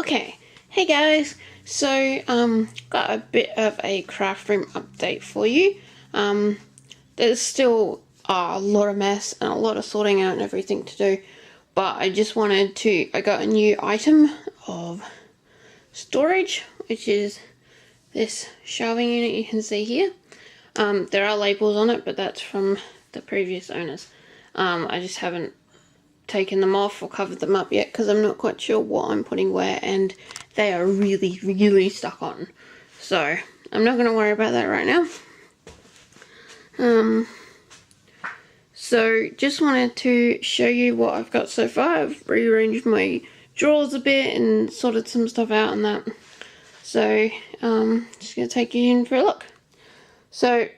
Okay, hey guys, so got a bit of a craft room update for you. There's still a lot of mess and a lot of sorting out and everything to do, but I got a new item of storage, which is this shelving unit you can see here. There are labels on it, but that's from the previous owners. I just haven't taken them off or covered them up yet because I'm not quite sure what I'm putting where, and they are really stuck on, so I'm not going to worry about that right now. So just wanted to show you what I've got so far. I've rearranged my drawers a bit and sorted some stuff out and that, so just going to take you in for a look. So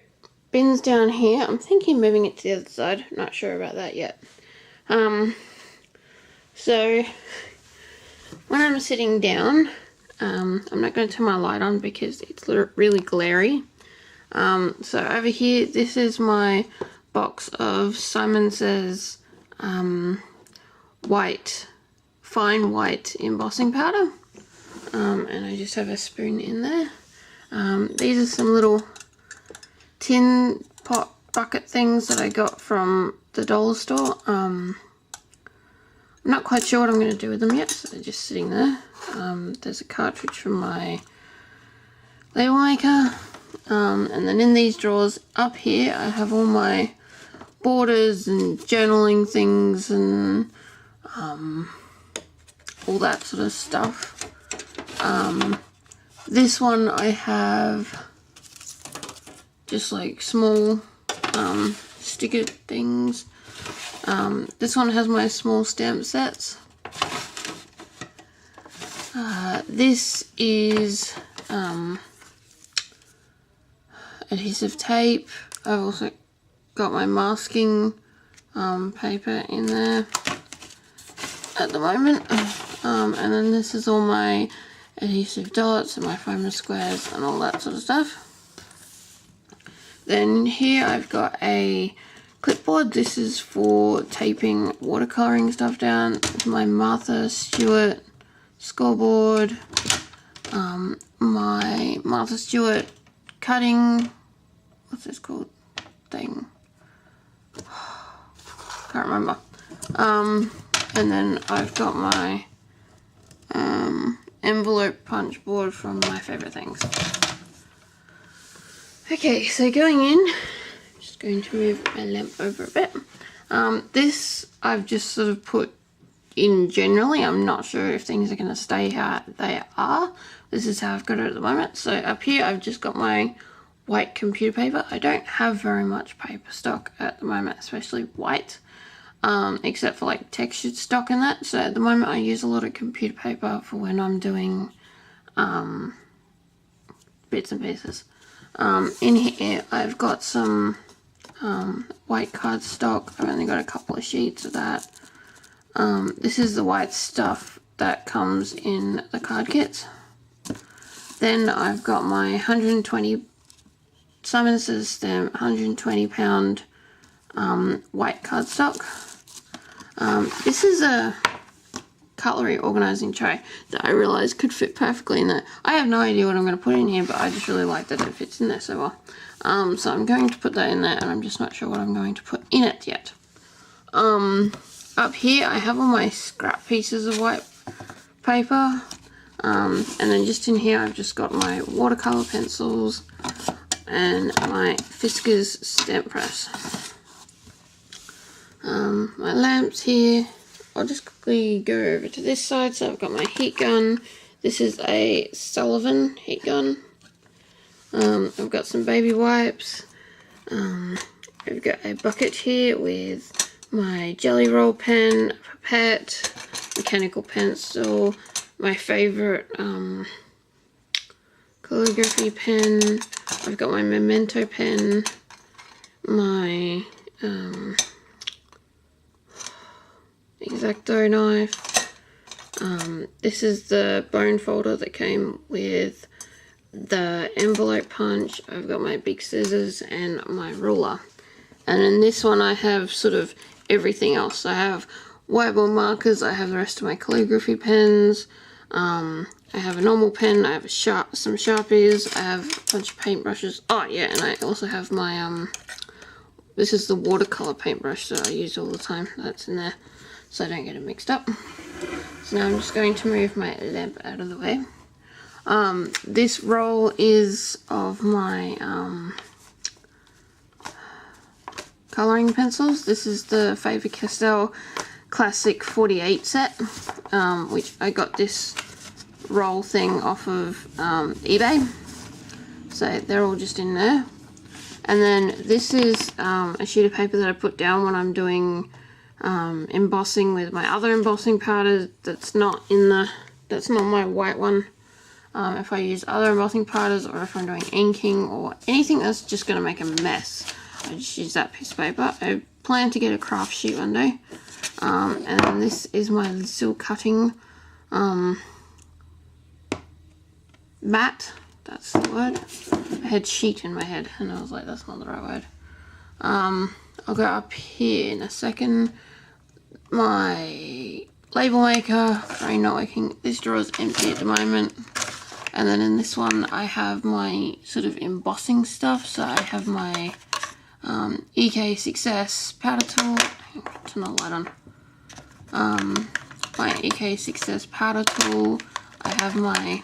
bins down here, I'm thinking moving it to the other side, not sure about that yet. So when I'm sitting down, I'm not going to turn my light on because it's really glary. So over here, this is my box of Simon Says fine white embossing powder, and I just have a spoon in there. These are some little tin pot bucket things that I got from the dollar store. I'm not quite sure what I'm going to do with them yet, so they're just sitting there. There's a cartridge from my label maker, and then in these drawers up here I have all my borders and journaling things and all that sort of stuff. This one I have just like small sticker things. This one has my small stamp sets. This is adhesive tape. I've also got my masking paper in there at the moment. And then this is all my adhesive dots and my foam squares and all that sort of stuff. Then here I've got a clipboard. This is for taping watercoloring stuff down. It's my Martha Stewart scoreboard, my Martha Stewart cutting, what's this called, thing, can't remember. And then I've got my envelope punch board from My Favorite Things. Okay, so going in, just going to move my lamp over a bit. This I've just sort of put in generally. I'm not sure if things are going to stay how they are. This is how I've got it at the moment. So up here I've just got my white computer paper. I don't have very much paper stock at the moment, especially white, except for like textured stock and that. So at the moment I use a lot of computer paper for when I'm doing bits and pieces. In here I've got some white cardstock. I've only got a couple of sheets of that. This is the white stuff that comes in the card kits. Then I've got my 120 Simon Says stamp 120 pound white cardstock. This is a cutlery organizing tray that I realized could fit perfectly in there. I have no idea what I'm going to put in here, but I just really like that it fits in there so well. So I'm going to put that in there, and I'm just not sure what I'm going to put in it yet. Up here I have all my scrap pieces of white paper, and then just in here I've just got my watercolor pencils and my Fiskars stamp press. My lamps here. I'll just quickly go over to this side. So I've got my heat gun. This is a Sullivan heat gun. I've got some baby wipes. I've got a bucket here with my jelly roll pen, a pipette, mechanical pencil, my favorite calligraphy pen. I've got my memento pen, my X-Acto knife. This is the bone folder that came with the envelope punch. I've got my big scissors and my ruler. And in this one I have sort of everything else. I have whiteboard markers, I have the rest of my calligraphy pens, I have a normal pen, I have some Sharpies, I have a bunch of paintbrushes. Oh yeah, and I also have my, this is the watercolor paintbrush that I use all the time. That's in there, so I don't get it mixed up. So now I'm just going to move my lamp out of the way. This roll is of my, colouring pencils. This is the Faber-Castell Classic 48 set, which I got this roll thing off of eBay. So they're all just in there. And then this is a sheet of paper that I put down when I'm doing embossing with my other embossing powder. That's not my white one. If I use other embossing powders, or if I'm doing inking or anything that's just going to make a mess, I just use that piece of paper. I plan to get a craft sheet one day. And then this is my little cutting mat. That's the word. I had sheet in my head and I was like, that's not the right word. I'll go up here in a second. My label maker, sorry, not working. This drawer is empty at the moment. And then in this one I have my sort of embossing stuff. So I have my EK Success powder tool. Turn the light on. My EK Success powder tool. I have my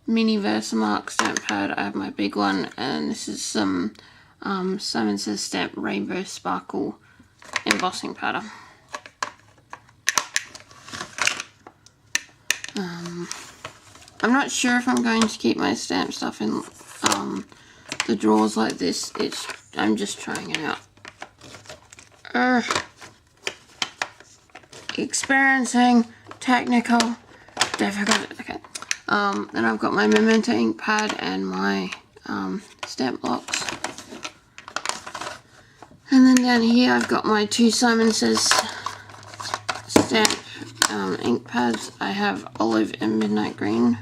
mini Versamark stamp pad. I have my big one, and this is some Simon Says Stamp Rainbow Sparkle embossing powder. I'm not sure if I'm going to keep my stamp stuff in the drawers like this. I'm just trying it out. Experiencing technical difficulty. Okay. Then I've got my Memento ink pad and my stamp blocks. And then down here I've got my two Simon Says Stamp ink pads. I have olive and midnight green.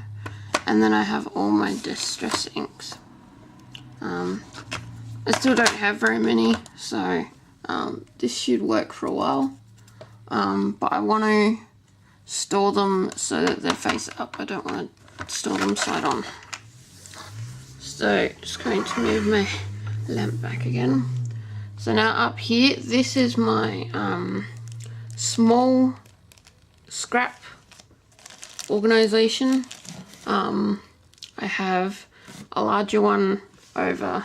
And then I have all my distress inks. I still don't have very many, so this should work for a while. But I want to store them so that they're face up. I don't want to store them side on. So just going to move my lamp back again. So now up here, this is my small scrap organization. I have a larger one over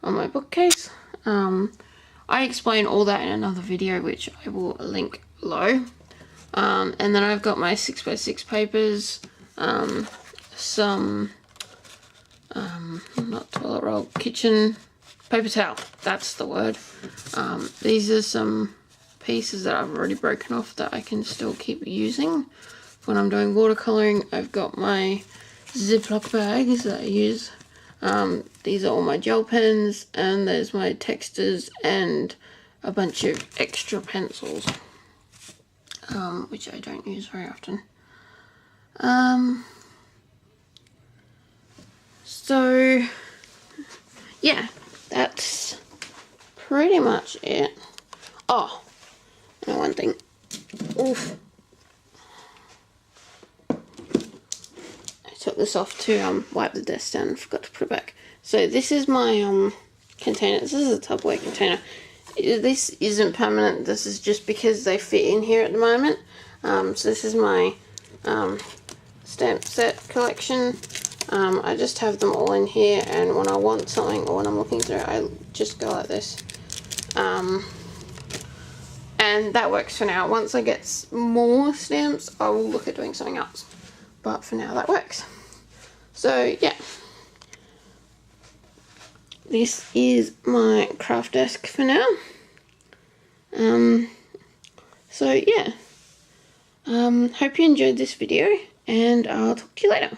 on my bookcase. I explain all that in another video, which I will link below. And then I've got my 6x6 papers, some not toilet roll, kitchen paper towel, that's the word. These are some pieces that I've already broken off that I can still keep using when I'm doing watercoloring. I've got my Ziploc bags that I use. These are all my gel pens, and there's my textures and a bunch of extra pencils, which I don't use very often. So yeah, that's pretty much it. Oh, and one thing. Oof. I took this off to wipe the desk down and forgot to put it back. So this is my container. This is a Tupperware container. This isn't permanent. This is just because they fit in here at the moment. So this is my stamp set collection. I just have them all in here, and when I want something or when I'm looking through it, I just go like this. And that works for now. Once I get more stamps, I will look at doing something else. But for now, that works. So yeah, this is my craft desk for now. So yeah, hope you enjoyed this video, and I'll talk to you later.